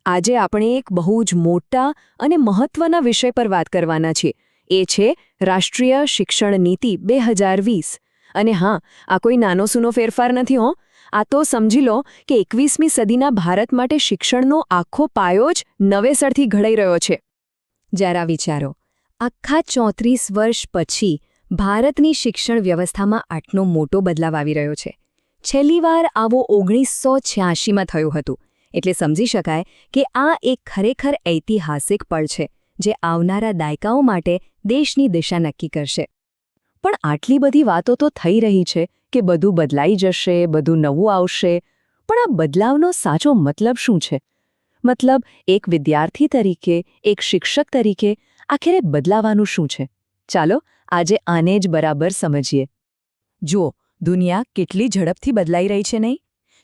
આજે આપણે એક બહુ જ મોટા અને મહત્વના વિષય પર વાત કરવાના છીએ. એ છે રાષ્ટ્રીય શિક્ષણ નીતિ 2020. અને હા, આ કોઈ નાનો સૂનો ફેરફાર નથી હો. આ તો સમજી લો કે 21મી સદીના ભારત માટે શિક્ષણનો આખો પાયો જ નવેસરથી ઘડાઈ રહ્યો છે. જરા વિચારો, આખા 34 વર્ષ પછી ભારતની શિક્ષણ વ્યવસ્થામાં આટલો મોટો બદલાવ આવી રહ્યો છે. છેલ્લીવાર આવો 1986માં થયું હતું. એટલે સમજી શકાય કે આ એક ખરેખર ઐતિહાસિક પળ છે, જે આવનારા દાયકાઓ માટે દેશની દિશા નક્કી કરશે. પણ આટલી બધી વાતો તો થઈ રહી છે કે બધું બદલાઈ જશે, બધું નવું આવશે. પણ આ બદલાવનો સાચો મતલબ શું છે? મતલબ, એક વિદ્યાર્થી તરીકે, એક શિક્ષક તરીકે આખરે બદલાવાનું શું છે? ચાલો આજે આને જ બરાબર સમજીએ. જુઓ, દુનિયા કેટલી ઝડપથી બદલાઈ રહી છે નહીં?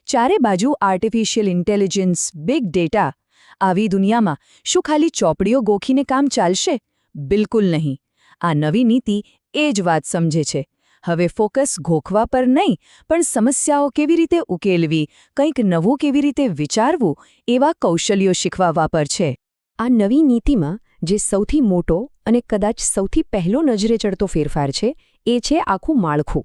ચારે બાજુ આર્ટિફિશિયલ ઇન્ટેલિજન્સ, બિગ ડેટા. આવી દુનિયામાં શું ખાલી ચોપડીઓ ગોખીને કામ ચાલશે? બિલકુલ નહીં. આ નવી નીતિ એ જ વાત સમજે છે. હવે ફોકસ ગોખવા પર નહીં, પણ સમસ્યાઓ કેવી રીતે ઉકેલવી, કંઈક નવું કેવી રીતે વિચારવું, એવા કૌશલ્યો શીખવવા પર છે. આ નવી નીતિમાં જે સૌથી મોટો અને કદાચ સૌથી પહેલો નજરે ચડતો ફેરફાર છે, એ છે આખું માળખું.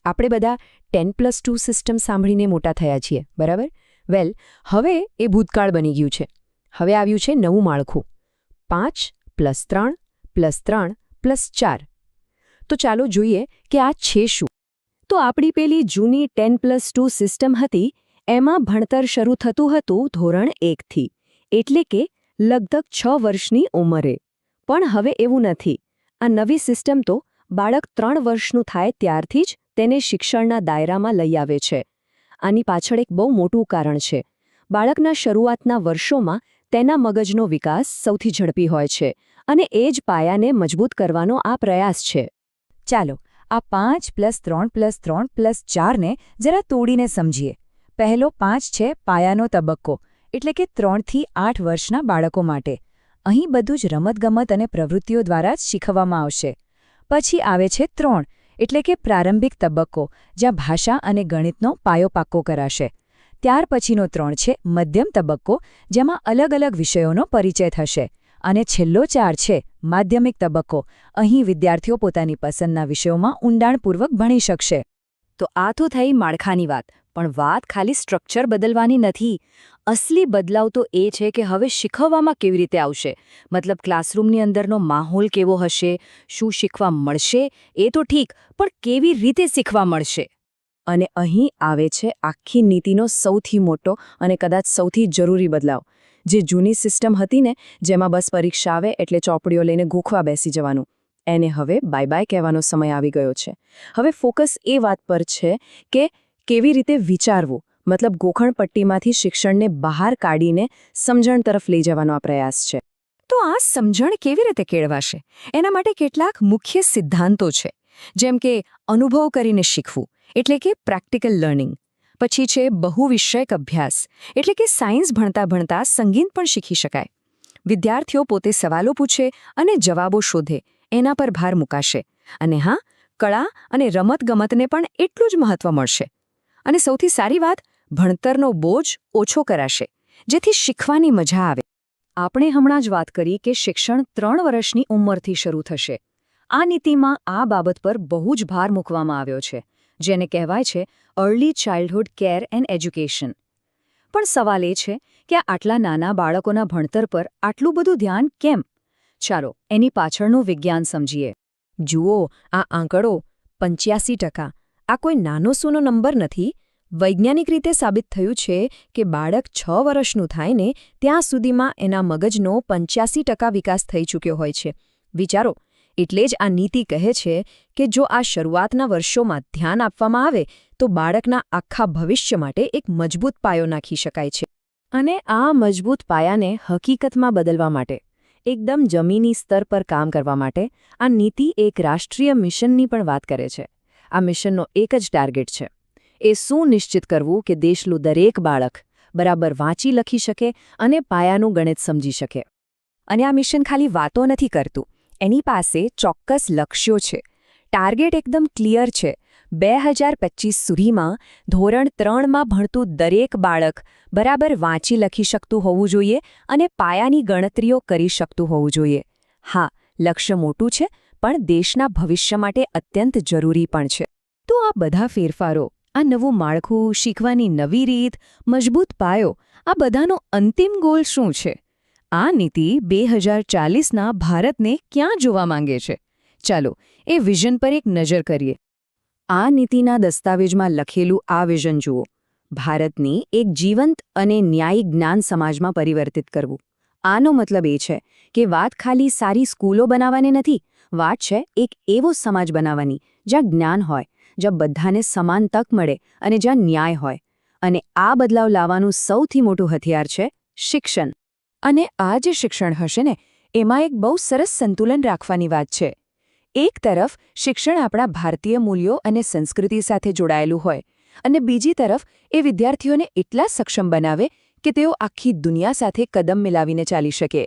આપણે બધા 10+2 સિસ્ટમ સાંભળીને મોટા થયા છીએ, બરાબર? વેલ, હવે એ ભૂતકાળ બની ગયું છે. હવે આવ્યું છે નવું માળખું, 5+3+3+4. તો ચાલો જોઈએ કે આ છે શું. તો આપણી પેલી જૂની 10+2 સિસ્ટમ હતી, એમાં ભણતર શરૂ થતું હતું ધોરણ 1થી, એટલે કે લગભગ 6 વર્ષની ઉંમરે. પણ હવે એવું નથી. આ નવી સિસ્ટમ તો બાળક 3 વર્ષનું થાય ત્યારથી જ તેને શિક્ષણના દાયરામાં લઈ આવે છે. આની પાછળ એક બહુ મોટું કારણ છે. બાળકના શરૂઆતના વર્ષોમાં તેના મગજનો વિકાસ સૌથી ઝડપી હોય છે, અને એ જ પાયાને મજબૂત કરવાનો આ પ્રયાસ છે. ચાલો, આ 5+3+3+4ને જરા તોડીને સમજીએ. પહેલો 5 છે પાયાનો તબક્કો, એટલે કે 3થી 8 વર્ષના બાળકો માટે. અહીં બધું જ રમતગમત અને પ્રવૃત્તિઓ દ્વારા જ શીખવવામાં આવશે. પછી આવે છે 3, એટલે કે પ્રારંભિક તબક્કો, જ્યાં ભાષા અને ગણિતનો પાયો પાક્કો કરાશે. ત્યાર પછીનો 3 છે મધ્યમ તબક્કો, જેમાં અલગ અલગ વિષયોનો પરિચય થશે. અને છેલ્લો 4 છે માધ્યમિક તબક્કો. અહીં વિદ્યાર્થીઓ પોતાની પસંદના વિષયોમાં ઊંડાણપૂર્વક ભણી શકશે. તો આ તો થઈ માળખાની વાત, પણ વાત ખાલી સ્ટ્રક્ચર બદલવાની નથી. અસલી બદલાવ તો એ છે કે હવે શીખવવામાં કેવી રીતે આવશે. મતલબ, ક્લાસરૂમની અંદરનો માહોલ કેવો હશે, શું શીખવા મળશે એ તો ઠીક, પણ કેવી રીતે શીખવા મળશે? અને અહીં આવે છે આખી નીતિનો સૌથી મોટો અને કદાચ સૌથી જરૂરી બદલાવ. જે જૂની સિસ્ટમ હતી ને, જેમાં બસ પરીક્ષા આવે એટલે ચોપડીઓ લઈને ગોખવા બેસી જવાનું, એને હવે બાય બાય કહેવાનો સમય આવી ગયો છે. હવે ફોકસ એ વાત પર છે કે કેવી રીતે વિચારવું. મતલબ, ગોખણપટ્ટીમાંથી શિક્ષણને બહાર કાઢીને સમજણ તરફ લઈ જવાનો આ પ્રયાસ છે. તો આ સમજણ કેવી રીતે કેળવાશે? એના માટે કેટલાક મુખ્ય સિદ્ધાંતો છે. જેમ કે અનુભવ કરીને શીખવું, એટલે કે પ્રેક્ટિકલ લર્નિંગ. પછી છે બહુવિષયક અભ્યાસ, એટલે કે સાયન્સ ભણતા ભણતા સંગીત પણ શીખી શકાય. વિદ્યાર્થીઓ પોતે સવાલો પૂછે અને જવાબો શોધે, એના પર ભાર મૂકાશે. અને હા, કળા અને રમતગમતને પણ એટલું જ મહત્વ મળશે. અને સૌથી સારી વાત, ભણતરનો બોજ ઓછો કરાશે, જેથી શીખવાની મજા આવે. આપણે હમણાં જ વાત કરી કે શિક્ષણ 3 વર્ષની ઉંમરથી શરૂ થશે. આ નીતિમાં આ બાબત પર બહુ જ ભાર મૂકવામાં આવ્યો છે, જેને કહેવાય છે early childhood care and education. પણ સવાલ એ છે કે આટલા નાના બાળકોના ભણતર પર આટલું બધું ધ્યાન કેમ? ચાલો, એની પાછળનું વિજ્ઞાન સમજીએ. જુઓ, આ આંકડો 85%. આ કોઈ નાનો સૂનો નંબર નથી. વૈજ્ઞાનિક રીતે સાબિત થયું છે કે બાળક 6 વર્ષનું થાય ને ત્યાં સુધીમાં એના મગજનો 85% વિકાસ થઈ ચૂક્યો હોય છે. વિચારો, એટલે જ આ નીતિ કહે છે કે જો આ શરૂઆતના વર્ષોમાં ધ્યાન આપવામાં આવે તો બાળકના આખા ભવિષ્ય માટે એક મજબૂત પાયો નાખી શકાય છે. અને આ મજબૂત પાયાને હકીકતમાં બદલવા માટે, એકદમ જમીની સ્તર પર કામ કરવા માટે, આ નીતિ એક રાષ્ટ્રીય મિશનની પણ વાત કરે છે. આ મિશનનો એક જ ટાર્ગેટ છે. એ સુનિશ્ચિત કરવું કે દેશનું દરેક બાળક બરાબર વાંચી લખી શકે અને પાયાનું ગણિત સમજી શકે. અને આ મિશન ખાલી વાતો નથી કરતું. એની પાસે ચોક્કસ લક્ષ્યો છે. ટાર્ગેટ એકદમ ક્લિયર છે. 2025 સુધીમાં ધોરણ 3માં ભણતું દરેક બાળક બરાબર વાંચી લખી શકતું હોવું જોઈએ અને પાયાની ગણતરીઓ કરી શકતું હોવું જોઈએ. હા, લક્ષ્ય મોટું છે, પણ દેશના ભવિષ્ય માટે અત્યંત જરૂરી પણ છે. તો આ બધા ફેરફારો, આ નવું માળખું, શીખવાની નવી રીત, મજબૂત પાયો, આ બધાનો અંતિમ ગોલ શું છે? આ નીતિ 2040ના ભારતને ક્યાં જોવા માંગે છે? ચાલો, એ વિઝન પર એક નજર કરીએ. આ નીતિના દસ્તાવેજમાં લખેલું આ વિઝન જુઓ. ભારતની એક જીવંત અને ન્યાયી જ્ઞાન સમાજમાં પરિવર્તિત કરવું. આનો મતલબ એ છે કે વાત ખાલી સારી સ્કૂલો બનાવવાની નથી, વાત છે એક એવો સમાજ બનાવવાની જ્યાં જ્ઞાન હોય, જ્યાં બધાને સમાન તક મળે અને જ્યાં ન્યાય હોય. અને આ બદલાવ લાવવાનું સૌથી મોટું હથિયાર છે શિક્ષણ. અને આ જે શિક્ષણ હશે ને, એમાં એક બહુ સરસ સંતુલન રાખવાની વાત છે. એક તરફ શિક્ષણ આપણા ભારતીય મૂલ્યો અને સંસ્કૃતિ સાથે જોડાયેલું હોય, અને બીજી તરફ એ વિદ્યાર્થીઓને એટલા સક્ષમ બનાવે કે તેઓ આખી દુનિયા સાથે કદમ મિલાવીને ચાલી શકે.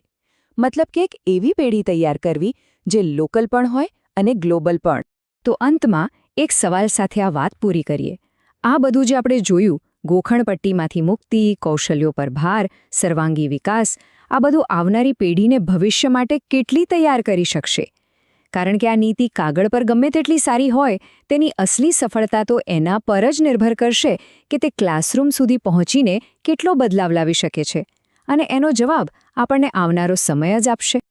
મતલબ કે એક એવી પેઢી તૈયાર કરવી જે લોકલ પણ હોય અને ગ્લોબલ પણ. તો અંતમાં એક સવાલ સાથે આ વાત પૂરી કરીએ. આ બધું જે આપણે જોયું, ગોખણપટ્ટીમાંથી મુક્તિ, કૌશલ્યો પર ભાર, સર્વાંગી વિકાસ, આ બધું આવનારી પેઢીને ભવિષ્ય માટે કેટલી તૈયાર કરી શકશે? કારણ કે આ નીતિ કાગળ પર ગમે તેટલી સારી હોય, તેની અસલી સફળતા તો એના પર જ નિર્ભર કરશે કે તે ક્લાસરૂમ સુધી પહોંચીને કેટલો બદલાવ લાવી શકે છે. અને એનો જવાબ આપણને આવનારો સમય જ આપશે.